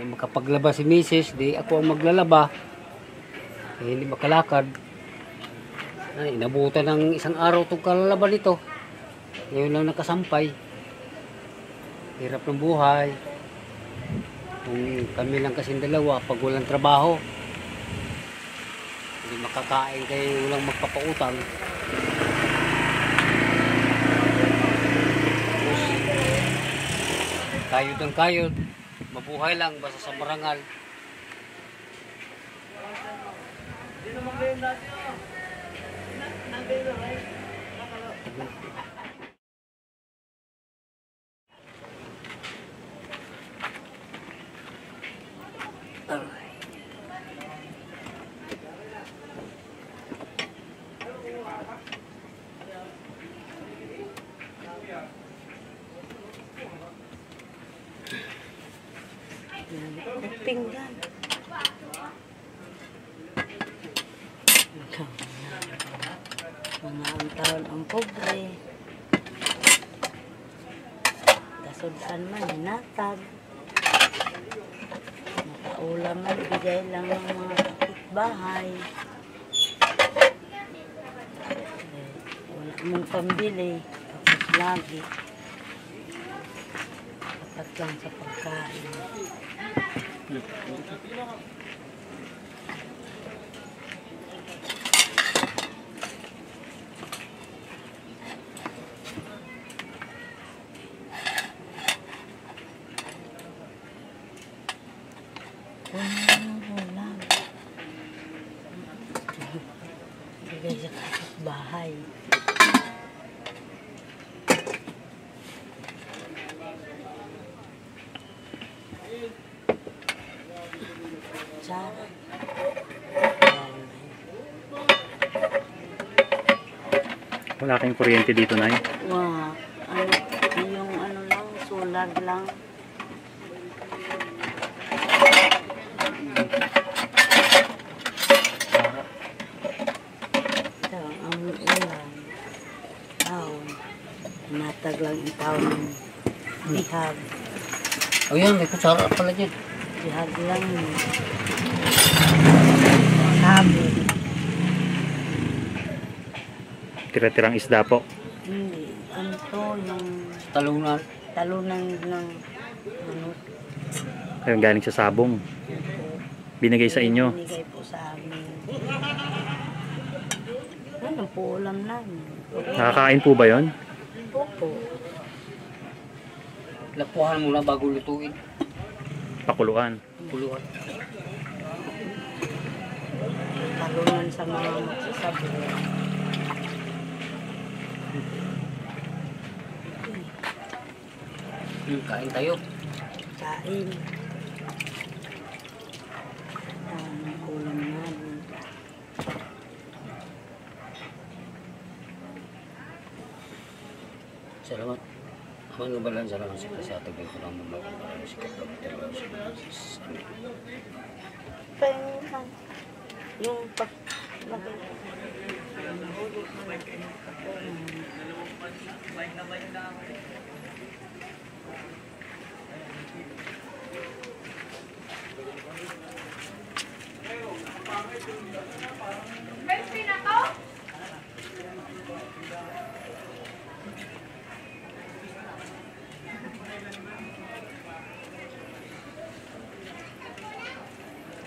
makapaglaba si Mrs. Di ako ang maglalaba. Hindi makalakad. Inabutan ng isang araw itong kalalaban nito. Ngayon lang nakasampay. Hirap ng buhay. Kung kami lang kasing dalawa, pag walang trabaho, hindi makakain kayo, walang magpapautang. Tapos, kayod ang kayod. Mabuhay lang, basta sa marangal. Pinggan. Mga ang taon ang pobre. Kasudsan man, hinatag. Nakaulam man, bigay lang ng mga kapitbahay. Wala mong pambili. Tapos lagi. Tapat lang sa pagkain. Ulam. Bigay sa kapitbahay. Sarap. Wala kayong kuryente dito, Nay? Wow. Yung ano lang, solar lang. Ito, ang ulan. Taon. Natag lang yung taon ng bihag. O yan, may kutsara pala dyan. Bihag lang yun. Sabi. Tira-tirang isda po. Hindi. Ano to, yung Talunan. talunan ng ano. Ayun, galing sa sabong. Binigay sa inyo. Binigay po sa amin. Ano po ulam namin. Nakakain po ba yon? Opo. Lapuhan muna bago lutuin. Pakuluan. Puluhan. Talunan sa mga magsasabi. Kain tayo. Kain. Ang ulam namin. Salamat. Ang nabalan, salamat sa ating ko lang mga sikat na Pengan. Yung paglagay. Nahulog na natin.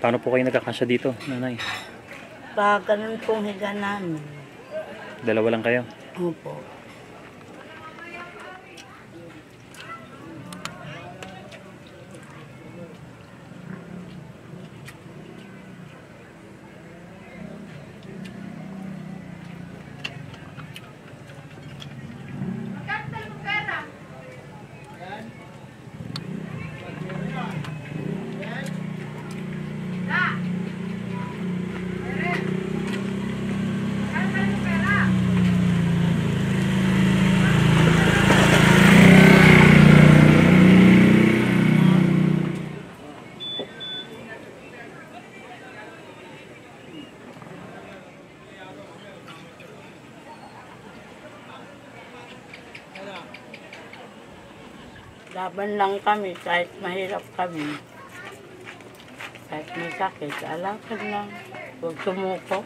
Paano po kayo nagkakasya dito, Nanay? Pag ganun pong higa namin. Dalawa lang kayo? Opo. Laban lang kami kahit mahirap kami. Kahit may sakit, alakad lang. Huwag sumuko.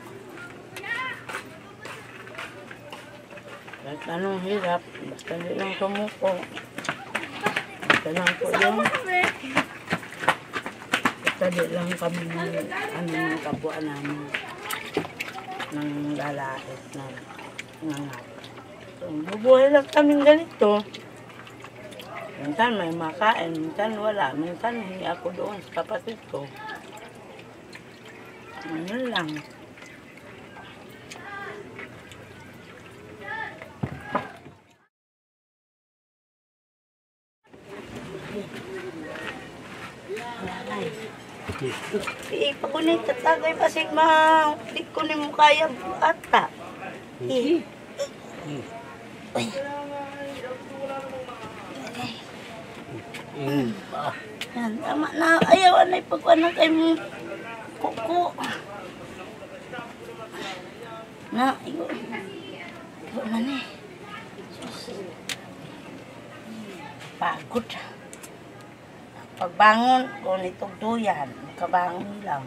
Kahit anong hirap, basta di lang sumuko. Basta lang po yun. Basta di lang kami ng kapwa namin. Nang lalait na nangat. So, bubuhay lang kami ganito. Minsan may makain, minsan wala. Minsan hindi ako doon sa kapatid ko. Ano lang. Ipakunin ka tagay pasig ma. Di ko ni mo kaya ata. Uy. Yan, tama na. Ayaw na ipagkuhan na kayo mo. Kuko. Na, iyo. Iyo na ni. Pagod. Pagbangon, kung itong duyan, makabangon lang.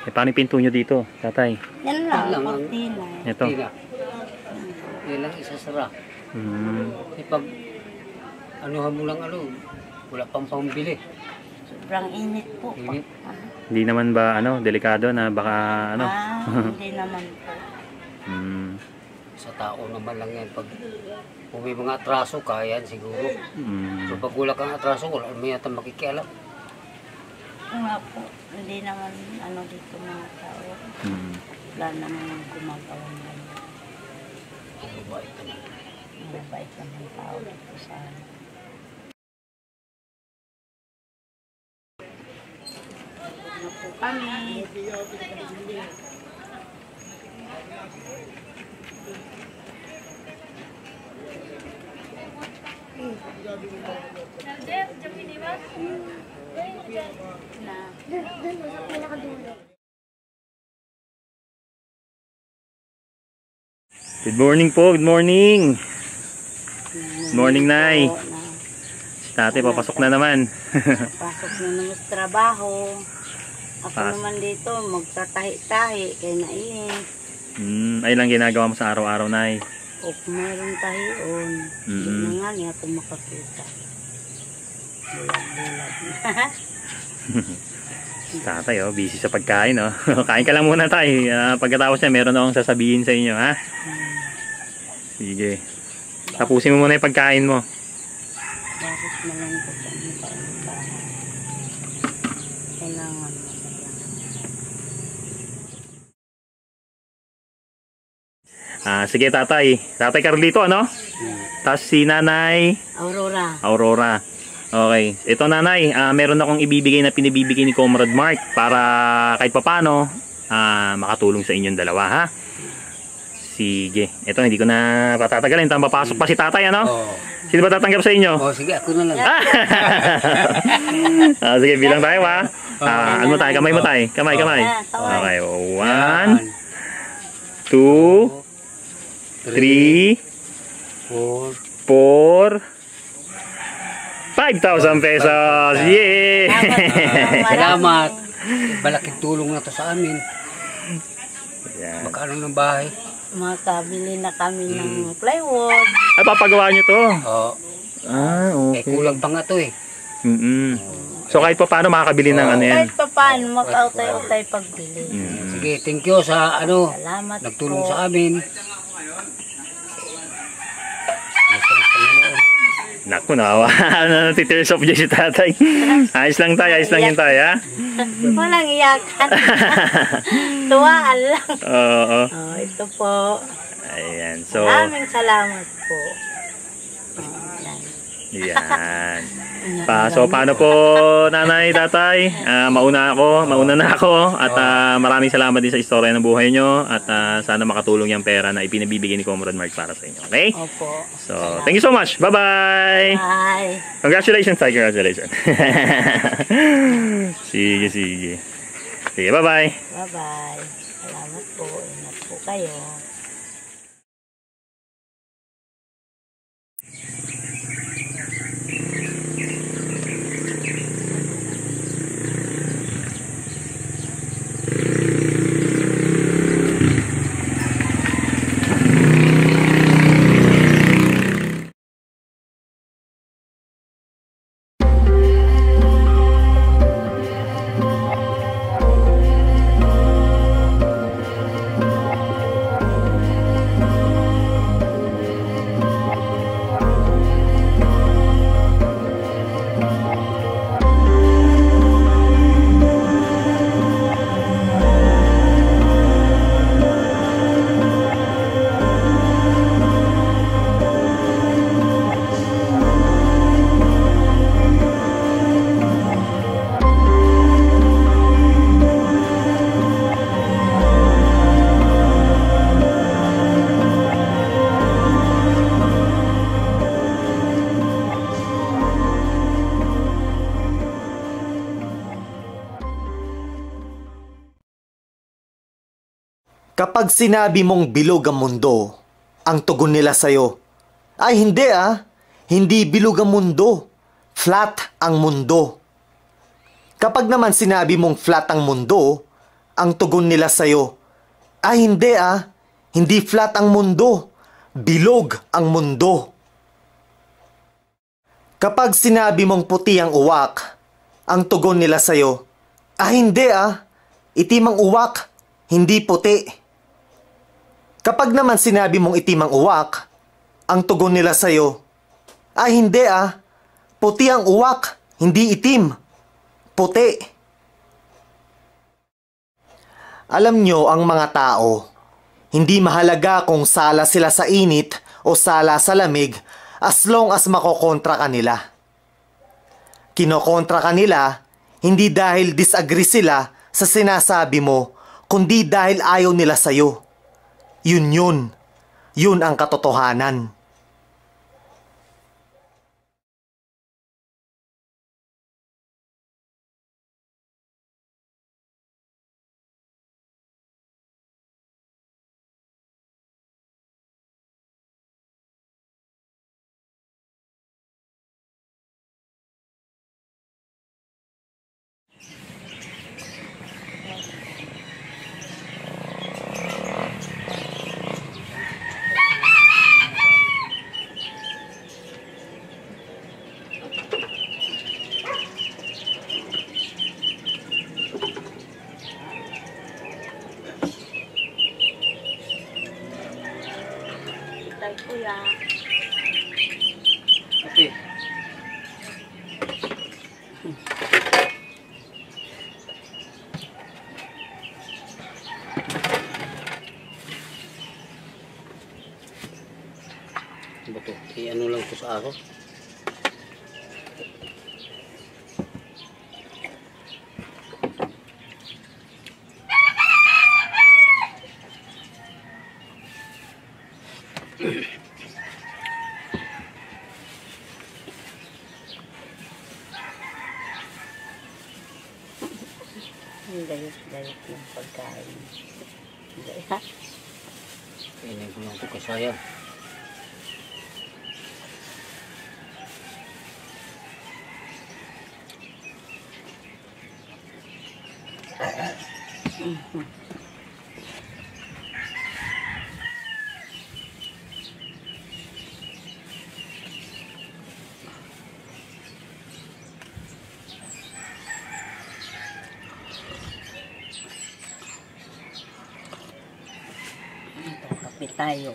Eh, paano yung pinto nyo dito, tatay? Yan lang, Lang ang- kortina. Ito. Yan lang isasara. Eh pag anuhan mo lang wala pang pambili. Sobrang init po. Init. Hindi naman ba, delikado na baka, Hindi naman po. Sa tao naman lang yan. Pag kung may mga atraso, kaya yan siguro. So pag wala kang atraso, wala may yata makikialam. Nga po, hindi naman dito mga tao. Wala naman gumagawa naman. Ang mabait naman. Mabait naman tao dito sa na po kami. Good morning po, good morning. Good morning, Nay. Si tatay papasok na naman. Pasok na naman sa trabaho. Ako naman dito, magtatahi-tahi kay nainis. Ay lang ginagawa mo sa araw-araw, Nay. O kung mayroong tahion, hindi na nga niya ako makakita. Bulag-bulag. Si tatay, busy sa pagkain, Kain ka lang muna, tay. Pagkatapos niya, meron akong sasabihin sa inyo, ha? Sige. Tapusin mo muna yung pagkain mo. Bakit na lang po kami pauntahan? Kailangan mo na lang. Sige, tatay. Tatay Carlito, ano? Tapos si nanay Aurora. Aurora. Okay. Ito, nanay, meron akong ibibigay na pinibibigay ni Comrade Mark para kahit papano makatulong sa inyong dalawa, ha? Sige. Ito, hindi ko na patatagalin. Papasok pa si tatay, ano? Oo. Sino ba tatanggap sa inyo? Sige, ako na lang. Sige, bilang tayo, ha? Ano tayo? Kamay mo tayo. Kamay. Okay. 1, 2, 3, 4, 5,000 pesos! Yay! Salamat. Malaking tulong na to sa amin. Yan. Magkano ng bahay? Makabili na kami ng plywood. Ay, papagawa nyo to? Oo. Okay. Kulang pa nga to eh. So, kahit pa paano makakabili ng ano yan? Kahit pa paano, makautay-utay pagbili. Sige, thank you sa Salamat nagtulong po. sa amin. Naku, nawa. Tears of joy si tatay. Ayos lang tayo, ha? Walang iyakan. Tuwaan lang. Oo. Ito po. Ayan, so... Maraming salamat po. Yan. So, paano po, nanay, tatay? Mauna na ako. At maraming salamat din sa istorya ng buhay nyo. At sana makatulong yung pera na ipinabibigay ni Comrade Mark para sa inyo. Okay? Opo. So, thank you so much. Bye-bye! Bye. Congratulations, tay. Congratulations. Sige. Sige, bye-bye. Bye-bye. Salamat po. Ingat po kayo. Kapag sinabi mong bilog ang mundo, ang tugon nila sa'yo, ay hindi hindi bilog ang mundo, flat ang mundo. Kapag naman sinabi mong flat ang mundo, ang tugon nila sa'yo, ay hindi hindi flat ang mundo, bilog ang mundo. Kapag sinabi mong puti ang uwak, ang tugon nila sa'yo, hindi itim ang uwak, hindi puti. Kapag naman sinabi mong itim ang uwak, ang tugon nila sa'yo, hindi puti ang uwak, hindi itim, puti. Alam nyo ang mga tao, hindi mahalaga kung sala sila sa init o sala sa lamig as long as makokontra ka nila. Kinokontra ka nila hindi dahil disagree sila sa sinasabi mo, kundi dahil ayaw nila sa'yo. Yun ang katotohanan. Tay, kuya. Okay. Ano ba to? Ano lang to sa ako? Ang gayot-gayot ng pagkain. Gayat. Kainin ko lang ito kasayang. Kape tayo.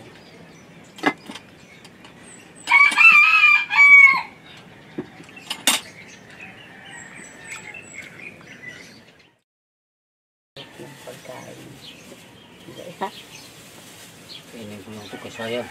Ng pagkain. Gayat. Kainin ko lang ito kasayang.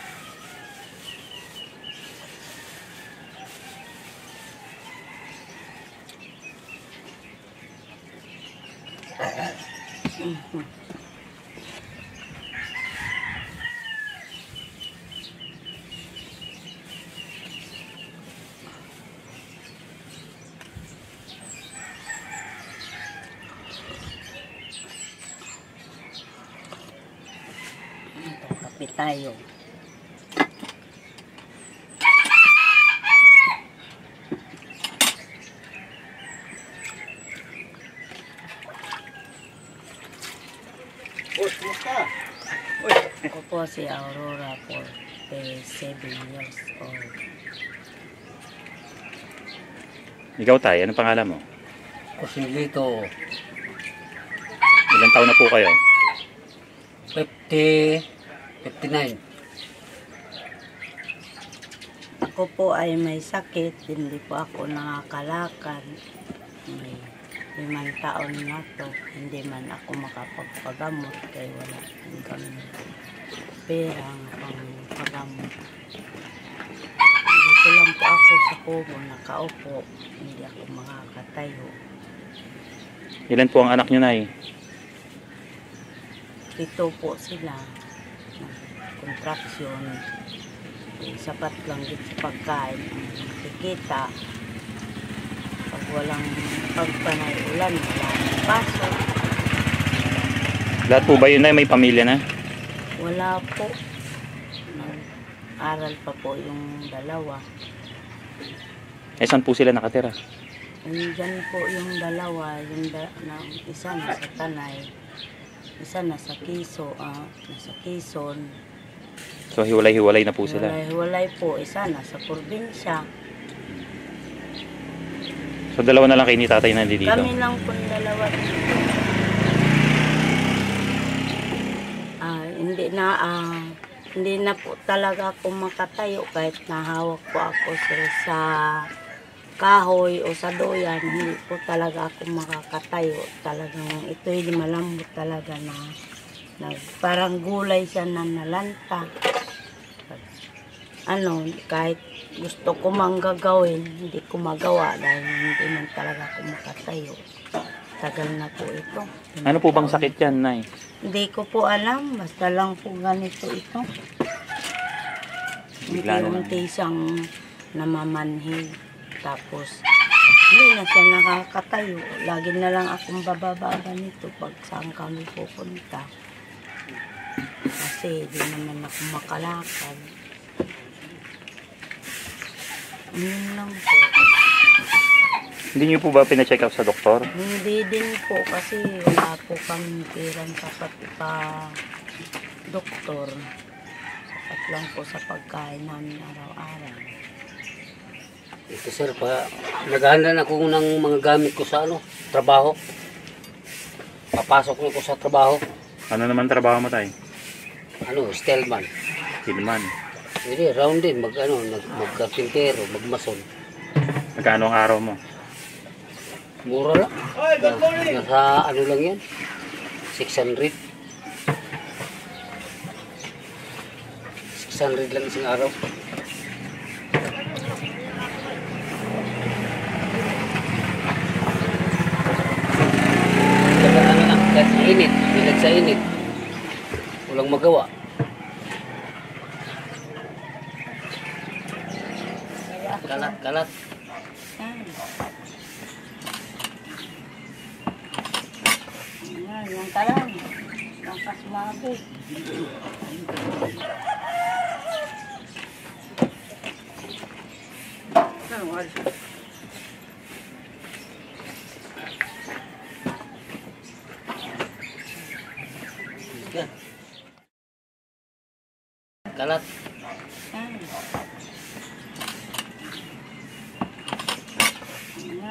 Kape tayo. Ako po si Aurora po, 7 years old. Ikaw tay, anong pangalan mo? Kusilito. Ilang taon na po kayo? 59. Ako po ay may sakit, hindi po ako nakakalakad. May 5 taon na to, hindi man ako makapagpagamot kaya wala hanggang perang pangpagamot. Dito lang po ako sa kubo, nakaupo, hindi ako makakatayo. Ilan po ang anak nyo, nay? Dito po sila, contraction, sapat lang dito sa pagkain, nakikita. Pag walang pagpanay ulan, wala nang pasok. Lahat po ba yun na may pamilya na? Wala po. Nag-aral pa po yung dalawa. Eh, saan po sila nakatira? Diyan po yung dalawa, isa na sa Tanay, isa na sa nasa Quezon. So, hiwalay-hiwalay na po sila. Hiwalay po, isa na sa probinsya. So, dalawa na lang kayo ni tatay na dito? Kami lang po dalawa. Hindi na po talaga ako makatayo kahit nahawak po ako sa kahoy o sa doyan, hindi po talaga ako makakatayo. Talagang ito'y malambot talaga na parang gulay siya na nalanta. Kahit gusto ko mang gagawin, hindi ko magawa dahil hindi man talaga ako makatayo. Tagal na po ito. Ano po bang sakit yan, Nay? Hindi ko po alam, basta lang po ganito ito. Bigla na lang. Unti siyang namamanhid. Tapos, hindi na siya nakakatayo. Lagi na lang akong bababa ganito pag saan kami pupunta. Kasi di naman ako makalakad. Yun lang po. Hindi niyo po ba pina-check up sa doktor? Hindi din po kasi wala po kami pirang sapat pa doktor. Sapat lang po sa pagkain namin araw-araw. Ito sir, naghahanda na ako ng mga gamit ko sa trabaho. Papasok na ko sa trabaho. Ano naman trabaho mo, Tay? Stillman. Stillman. Hindi, round din, magkarpintero, magmason. Magkano ang araw mo? Mura lang. Nasa lang yan? 600. 600 lang isang araw. Kahit sa init, bilag sa init. Walang magawa. Kalat. Yan ka lang. Ang kasmago. Kalat.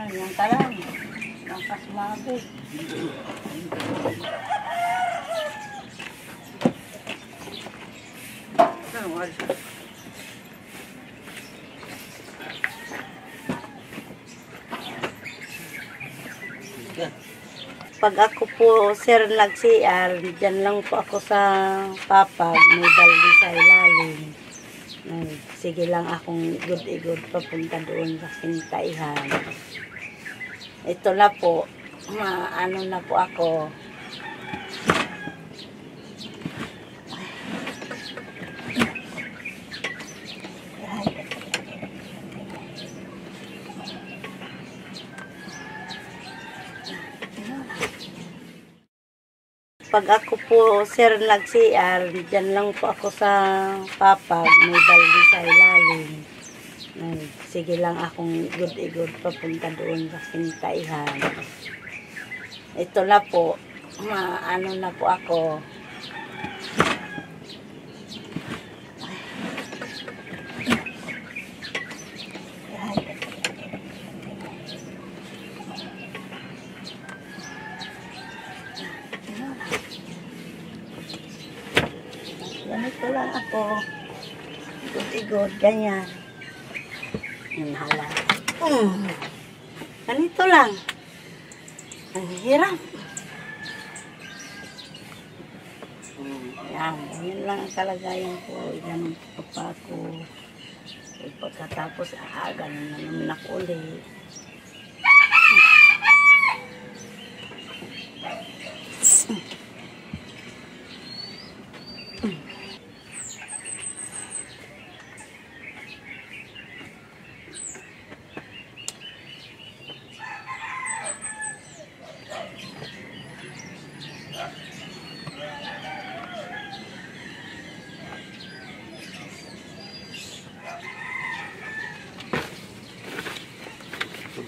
Yan ka lang. Ang kasmago. Pag ako po, sir, nag-CR, dyan lang po ako sa papag, may balde sa ilalim. Sige lang akong igod-igod papunta doon sa Sintaihan. Ito na po, na po ako. Pag ako po, sir, nag-CR, dyan lang po ako sa papag, may balde sa ilalim. Sige lang akong igod-igod papunta doon sa Sintaihan. Ito na po, na po ako. Ganito lang ako. Igod-igod, ganyan. Yan hala. Ganito lang. Ang hirap. Yan lang ang kalagayan ko. Ganun pa ako. Pagkatapos, ganun na naman ako ulit.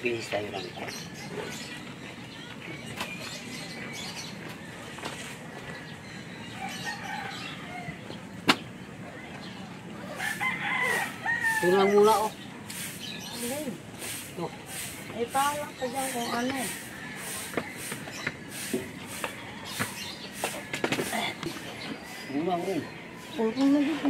Bihis tayo lang. Ito lang muna oh. Alin? Ito. Ay, pahala ka dyan kung ano. Muna oh. Puro na dito.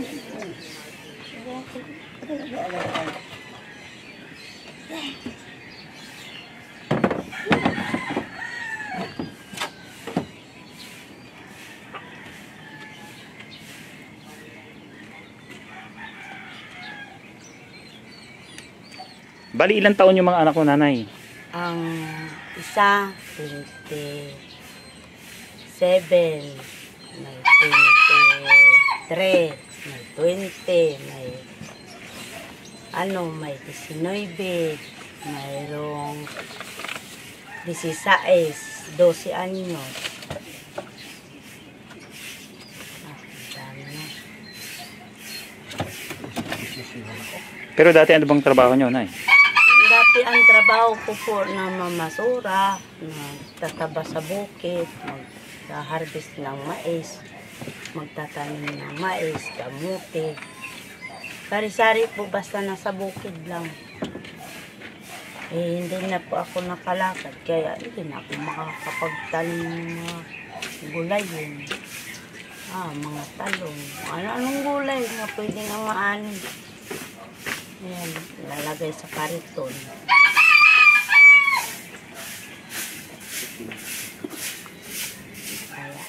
Bali, ilang taon yung mga anak mo, nanay? Ang isa, 27, may 23, may 20, may 19, mayroong 16, 12 anyos. Dami na. Pero dati ano bang trabaho nyo, nay? Dati ang trabaho ko po na mamasura, nagtataba sa bukid, mag-harvest ng mais, magtatanim ng mais, kamuti. Sari-sari po basta nasa bukid lang. Eh, hindi na po ako nakalakad, kaya hindi na ako makakapagtanim ng mga gulay yun. Mga talong. Ano-anong gulay na pwede nga maanin. Ayan, lalagay sa kariton. Kaya.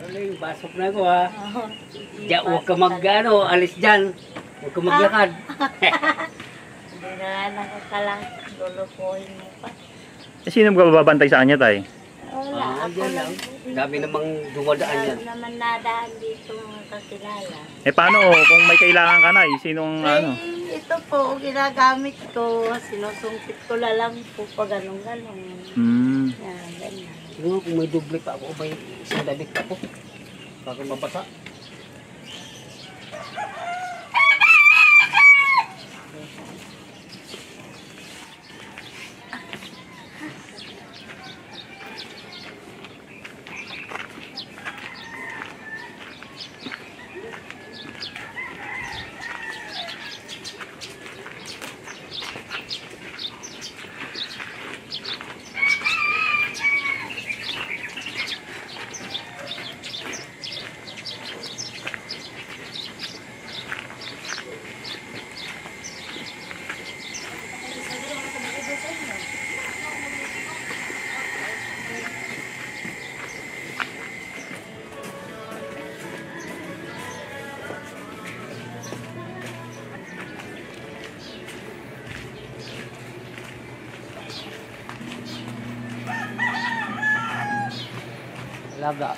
Aling, pasok na ako ha. Huwag ka alis dyan. Huwag ka maglakad. Hindi na nga nakakalang lulukuhin mo pa. Sino magbabantay sa kanya, tay? Wala, ako Dyan lang. lang. Dami namang dumadaan yan. Wala naman nadaan dito mga kakilala. Paano kung may kailangan ka, nay? Sinong ano? Ito po, ginagamit ko. Sinusungkit ko na lang po pag ganun-ganun. Yan, ganyan. Siguro kung may doble pa ako, may isang damit pa ako. Bago mabasa. Alaga,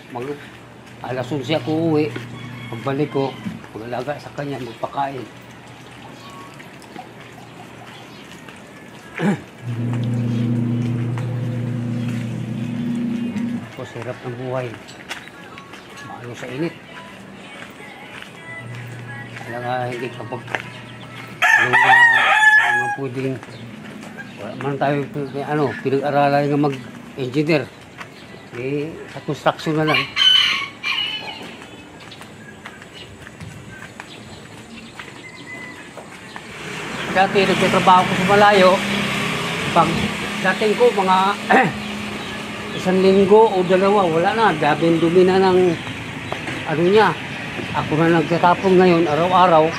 alas 11 ako uwi. Pagbalik ko, mag-alaga sa kanya, magpakain. Tapos hirap ng buhay. Maano sa init. Kaya nga hindi kapag ano pwedeng wala man tayo pinag-aralan nga mag-engineer. Sa construction na lang. Dati nagtatrabaho ko sa malayo. Pag dating ko mga isang linggo o dalawa, wala na. Dabing dumi na ng ano niya. Ako na nagtatapon ngayon, araw-araw,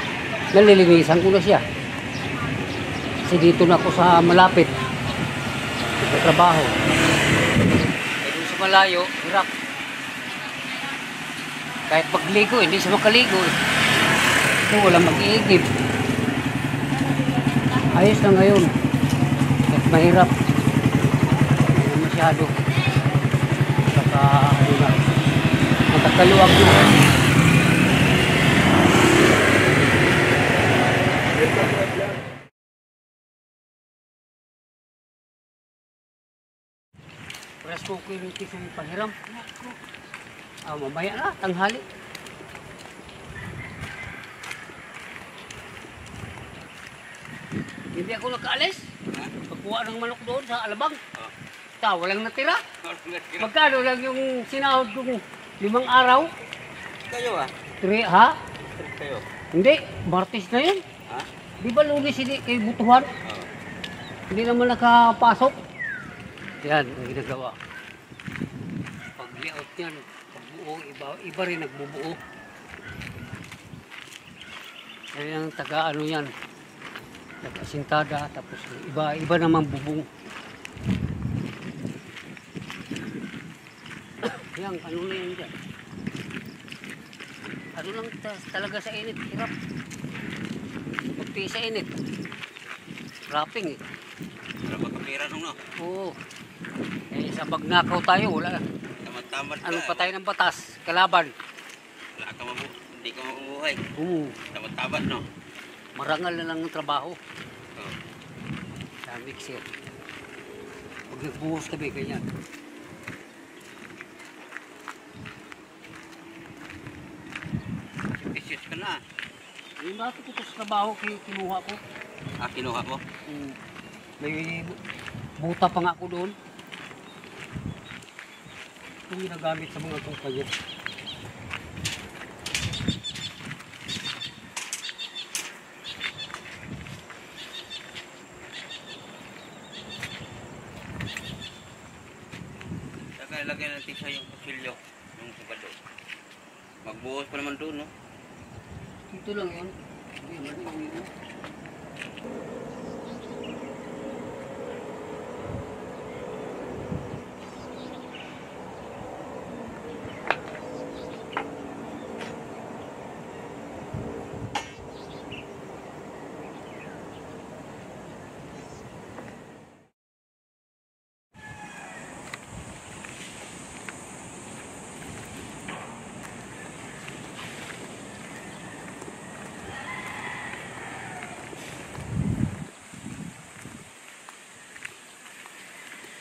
nalilinisan ko na siya. Kasi dito na ako sa malapit. Trabaho. Eh, doon sa malayo, hirap. Kahit pagligo, hindi siya makaligo. Ito, walang mag-iigib. Ayos na ngayon. Kahit mahirap. Hindi masyado. Saka, ano na. Matakaluwag na. Press ko ko yung tisong pahiram. Mamaya na, tanghali. Hindi ako nakaalis. Pagkuha ng manok doon sa alabang. Walang natira. Magkano lang yung sinahod kong 5 araw? Kayo ah? 3, ha? Kayo? Hindi, Martes na yun. Ha? Di ba Lunes hindi kayo butuhan? Hindi naman nakapasok. Yan, ang ginagawa. Pag-layout yan, pagbuo, iba rin nagbubuo. Yan ang taga-ano yan. Taga-sintada, tapos iba naman bubong. Yan, ano na yan dyan? Ano lang talaga sa init, hirap. Pagti sa init. Wrapping eh. Para makapira nung no? Oo. Eh, sa magnakaw tayo, wala. Tamad-tamad ka. Ano pa tayo ng batas, kalaban. Wala ka hindi ka mabuhay. Oo. Tamad-tamad no? Marangal na lang ang trabaho. Oo. Sa mixer. Pag nagbuhos kami, ganyan. Isip ka na. Yung bakit ito sa trabaho, kinuha ko. Kinuha ko? May buta pa nga ako doon. Ito ginagamit sa mga kumpanya. Lagay natin sa yung kusilyo. Yung sabado. Magbuhos pa naman doon no? Ito lang yan. Hindi, mali yun.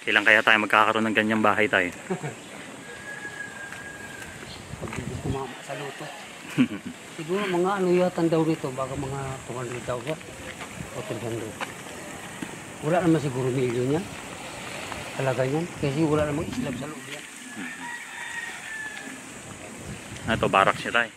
Kailan kaya tayo magkakaroon ng ganyang bahay tayo? Pag hindi kumama sa luto. Siguro mga ano yata daw nito, baka mga 200 daw ba? O 300. Wala naman siguro milyon yan. Talaga yan. Kasi wala namang islab sa loob yan. Ito, barracks niya tayo.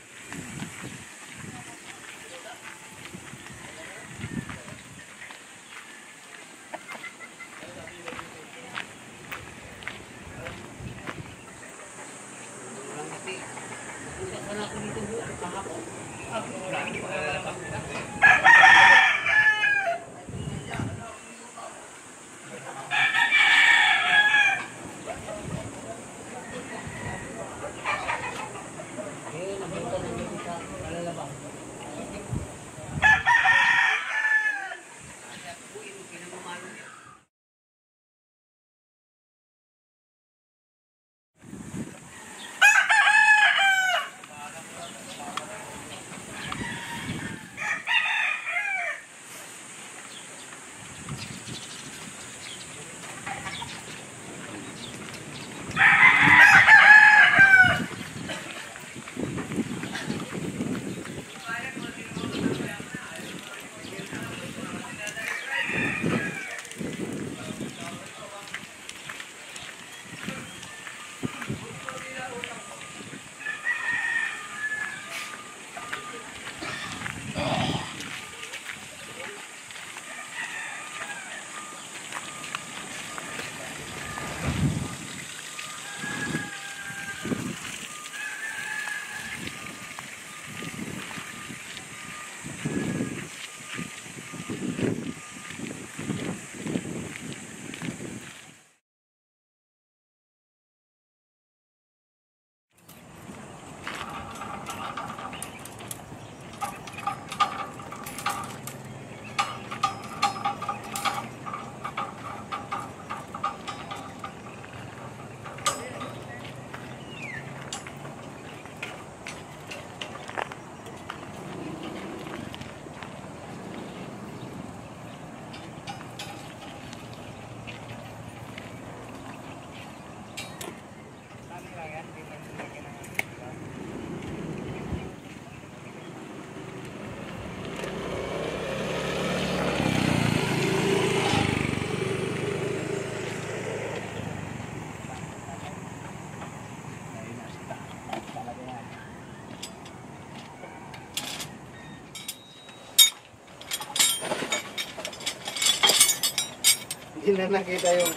na nakita yung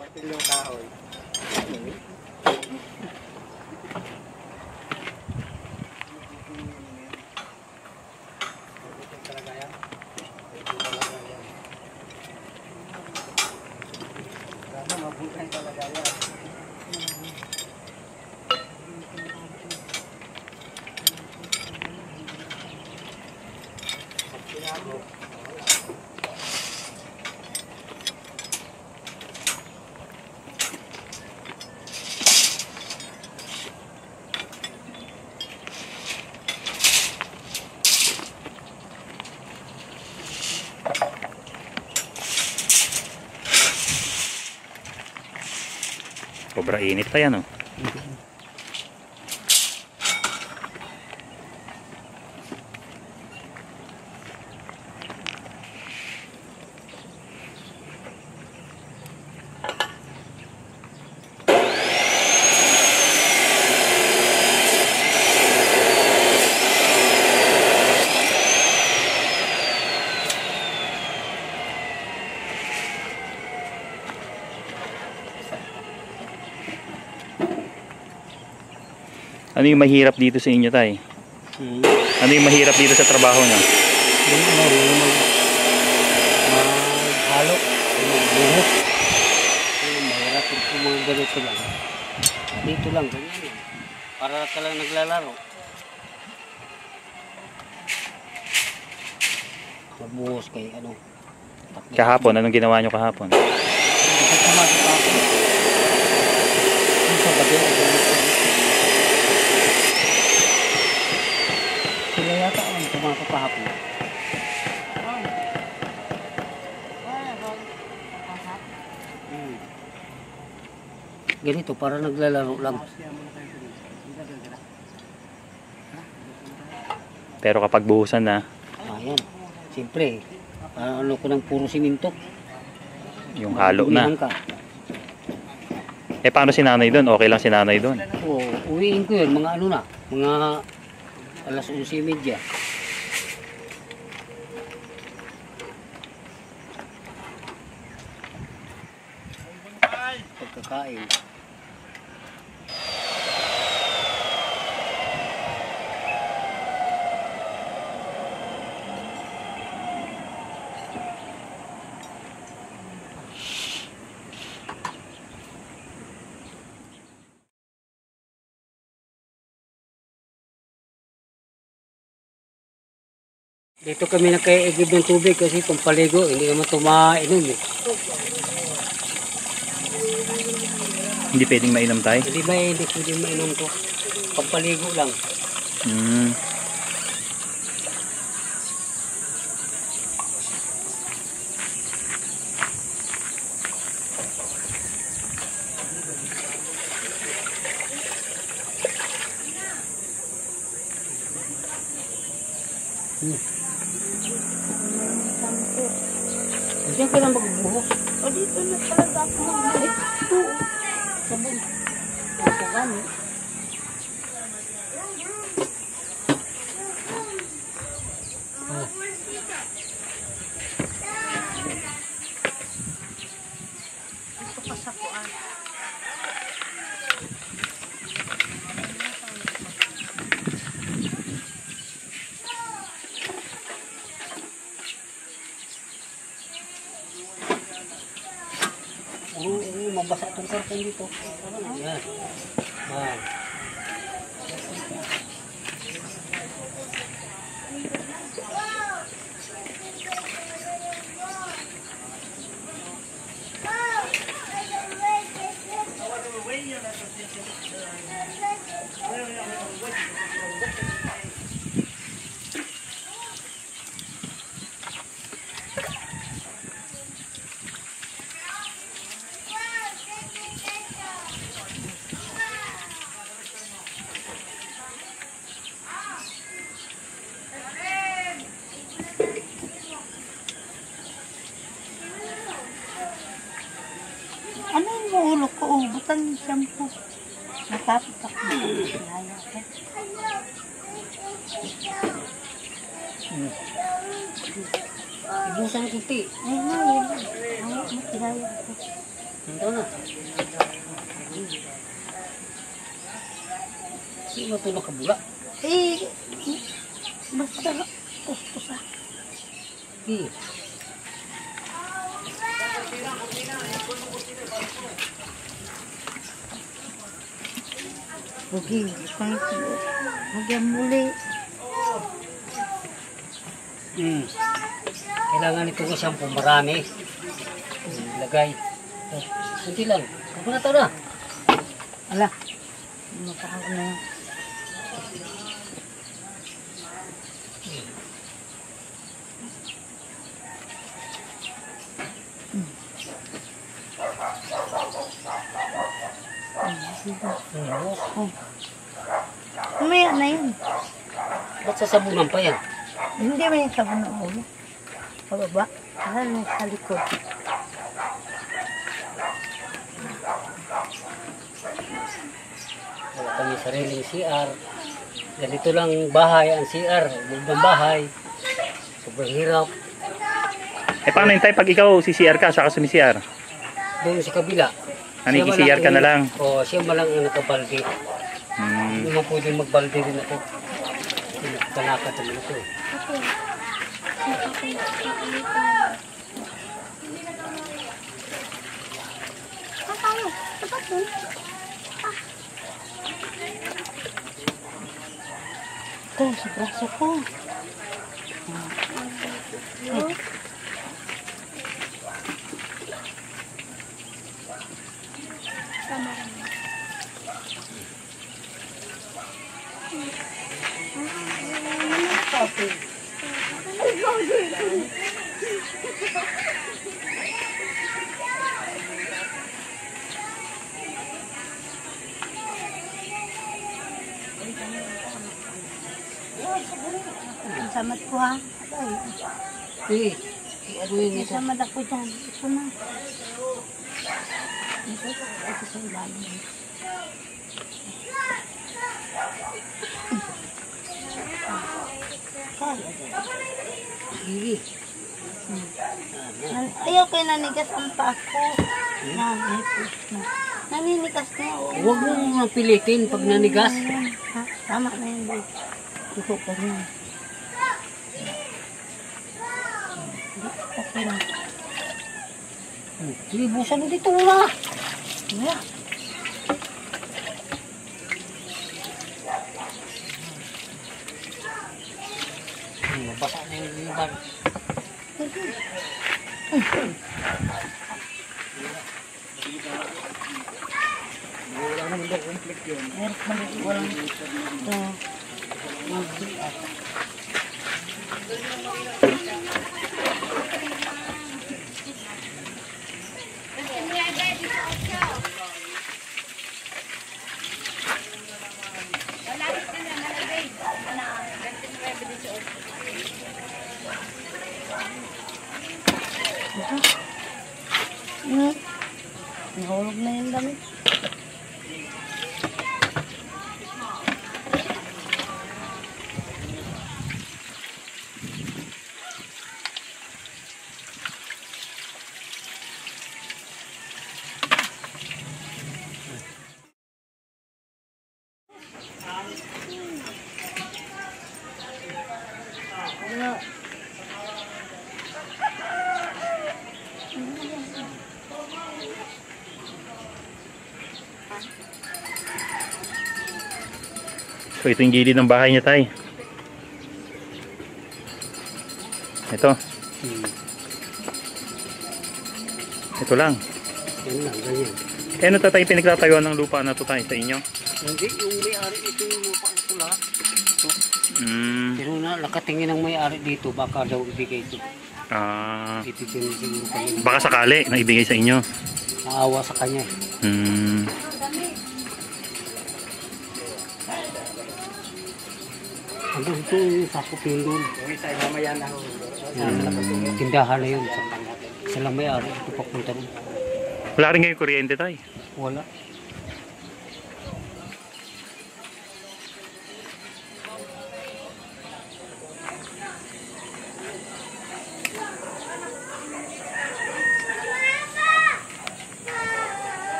matilyong kahoy. Mabuhay talaga yan. Sobra init pa yan, oh. Ano yung mahirap dito sa inyo, tay? Ano yung mahirap dito sa trabaho nyo? Yung maghalo, magbuhos. Yung mahirap yung mga ganito lang. Dito lang, ganyan lang. Para ka lang naglalaro. Magbuhos kay ano. Kahapon, anong ginawa nyo kahapon? Pumasok ako. Yung sa gabi, sila yata ang pumasok kahapon. Ganito, para naglalaro lang. Pero kapag buhusan na, Ayan. Siyempre, ano ko ng puro siminto. yung halo na. Uwihan ka. Eh, paano si nanay doon? Okay lang si nanay doon. Oo, uwiin ko yun, mga ano na, mga alas 11:30. Pagkakain. Dito kami nagkaigib ng tubig kasi itong paligo, hindi naman ito mainom eh. Hindi pwedeng mainom, tay? Hindi ba hindi pwede mainom to? Pagpaligo lang. Hmm. Diyan ka lang magbuhos. O dito na talaga ako magbalik. Sabon. Ito kami. Ito pa sa kuan. Mabasa itong karton dito. Yan. Ah. Ano yung ulo ko? Oh, butang shampoo. Natapit ako. Laya ka. Ibusan kunti. Ayun na, yun. Ay, matigaya ko. Ito na. Sino ito nakabula? Eh, basta kustos ah. Eh. Bugi, hanggang muli. Kailangan ito ko siyang pumarami. Ilagay. Kunti lang. Ako na ito na. Ala, mapakaw na yan. Umaya na yun. Ba't sasabunan pa yan? Hindi ba yung sabon ng ulo? Pababa? Ano sa likod? Wala kami sariling CR. Ganito lang bahay ang CR. Loob ng bahay. Sobrang hirap. Paano yun tayo pag ikaw si CR ka, saka sumi-CR? Doon sa kabila. Niki-CR ka na lang? Oo, siya malang ang nakabalde. Hindi naman pwede magbalde rin ako. Kalakad naman ako eh. Ito, sa braso ko. Samat ko ha. Eh, ano yun ito? Samat ako dyan. Ito na. Ito sa ilalim. Sige. Ayaw kayo nanigas ang paa ko. Naninigas na. Huwag mo mong pilitin pag nanigas. Ha? Tama na yun. Ito ka rin. Okay na. Sige, busan mo dito na. Yeah. Mabasa na yung liban. Wala naman daw conflict yun. Walang ito. Nahulog na yung damit. So ito yung gilid ng bahay niya tay. Ito. Ito lang. Yan lang, ganyan. Eh ano tatay pinagtatayuan ng lupa na to tayo sa inyo? Hindi, yung may-ari ito yung lupa na ito lahat. Ito. Pero na, nakatingin ang may-ari dito, baka daw ibigay ito. Ititin siguro kami. Baka sakali na ibigay sa inyo. Naawa sa kanya. Ano ito yung sakop yun doon? Tindahan na yun. Isa lang may-ari, ito papunta rin. Wala rin ngayong kuryente tay. Wala.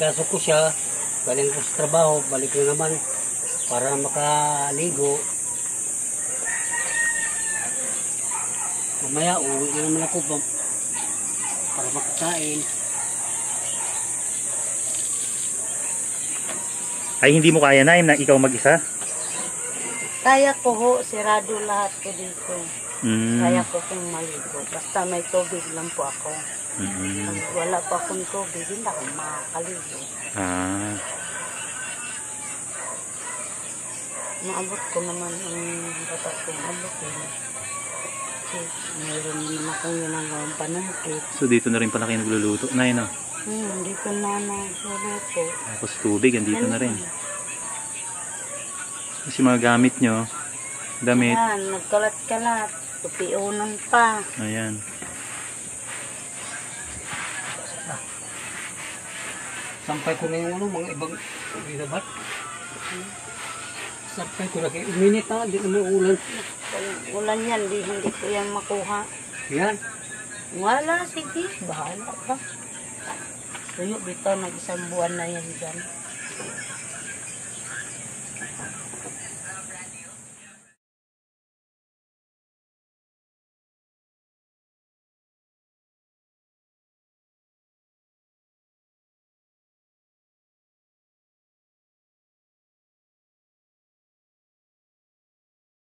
inasikaso ko siya, galing ko sa trabaho, balik na naman para makaligo. Mamaya, uwi na naman ako para makakain. Ay, hindi mo kaya, Nay, na ikaw mag-isa? Kaya ko ho, sirado lahat ko dito. Mm. Kaya ko kung maligo. Basta may tubig lang po ako. Mm. Pag wala pa akong tubig, hindi ako makakaligo. Ah. Maabot ko naman ang dapat kong abutin. Kasi mayroon naman akong ginagawang panangkit. So, dito na rin pala kayo nagluluto, Nay, no? Dito na nagluluto. Tapos tubig, andito na rin. Kasi mga gamit nyo, damit. Yan, nagkalat-kalat. Tupiunan pa. Ayan. Sampay ko na yung mga ibang binabat. Sampay ko na kayo. Uminit na, di na may ulan. Ulan yan, hindi ko yan makuha. Yan. Wala, sige. Bahala ka. Tuyo dito, nag-isang buwan na yan dyan.